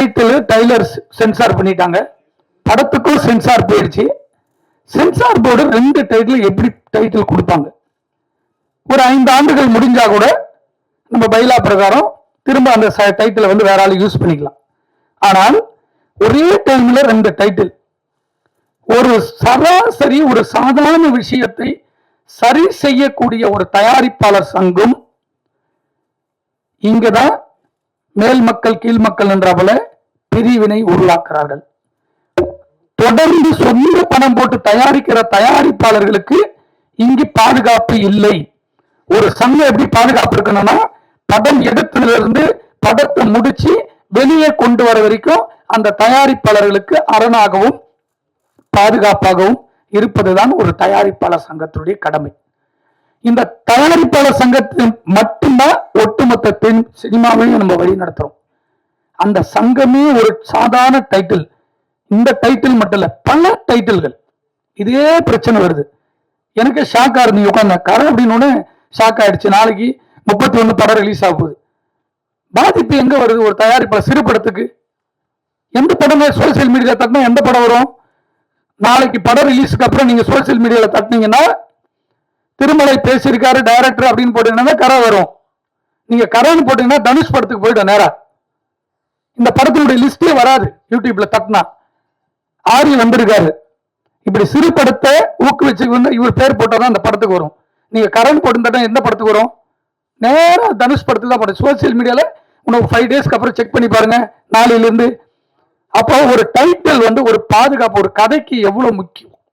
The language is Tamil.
டைட்டில் டைலர் சென்சார் பண்ணிட்டாங்க, படத்துக்கும் சென்சார் போயிடுச்சு. சென்சார் போர்டு 2 டைட்டில் எப்படி டைட்டில் கொடுப்பாங்க? ஒரு 5 ஆண்டுகள் முடிஞ்சா கூட நம்ம பைலா பிரகாரம் திரும்ப அந்த டைட்டில் வந்து வேற ஆள் யூஸ் பண்ணிக்கலாம். ஆனால் ஒரே டைம்ல 2 டைட்டில். ஒரு சராசரி ஒரு சாதாரண விஷயத்தை சரி செய்யக்கூடிய ஒரு தயாரிப்பாளர் சங்கம் இங்கதான் மேல் மக்கள் கீழ் மக்கள் என்ற போல பிரிவினை உருவாக்குறார்கள். தொடர்ந்து சொந்த பணம் போட்டு தயாரிக்கிற தயாரிப்பாளர்களுக்கு இங்கு பாதுகாப்பு இல்லை. ஒரு சங்கம் எப்படி பாதுகாப்பு இருக்கணும்னா, படம் எடுத்ததுல இருந்து படத்தை முடிச்சு வெளியே கொண்டு வர வரைக்கும் அந்த தயாரிப்பாளர்களுக்கு அரணாகவும் பாதுகாப்பாகவும் இருப்பதுதான் ஒரு தயாரிப்பாளர் சங்கத்துடைய கடமை. இந்த தயாரிப்பாளர் சங்கத்தில் மட்டும்தான் ஒட்டுமொத்த பெண் சினிமாவையும் நம்ம வழி நடத்துறோம். அந்த சங்கமே ஒரு சாதாரண டைட்டில், இந்த டைட்டில் மட்டும் இல்ல, பல டைட்டில்கள் இதே பிரச்சனை வருது. எனக்கு ஷாக்கா இருந்து உட்கார்ந்த கரை அப்படின்னு ஷாக் ஆயிடுச்சு. நாளைக்கு 31 படம் ரிலீஸ் ஆகுது. பாதிப்பு எங்க வருது? ஒரு தயாரிப்பாளர் சிறு படத்துக்கு எந்த படமே சோசியல் மீடியால தட்டினா எந்த படம் வரும்? நாளைக்கு படம் ரிலீஸுக்கு அப்புறம் நீங்க சோசியல் மீடியால தட்டினீங்கன்னா திருமலை பேசியிருக்காரு டைரக்டர் அப்படின்னு போட்டீங்கன்னா கரை வரும். நீங்க கரைன்னு போட்டீங்கன்னா தனுஷ் படத்துக்கு போயிடும் நேரா. இந்த படத்தினுடைய லிஸ்டே வராது யூடியூப்ல தட்டினா. ஆரி வந்திருக்காரு, இப்படி சிறு படத்தை ஊக்குவிச்சு வந்து இவர் பேர் போட்டாதான் அந்த படத்துக்கு வரும். நீங்க கரண் போட்டு எந்த படத்துக்கு வரும்? நேரம் தனுஷ் படத்துக்கு தான் போடும். சோசியல் மீடியால உனக்கு 5 டேஸ்க்கு அப்புறம் செக் பண்ணி பாருங்க, நாளையிலிருந்து. அப்போ ஒரு டைட்டில் வந்து ஒரு பாதுகாப்பு, ஒரு கதைக்கு எவ்வளவு முக்கியம்.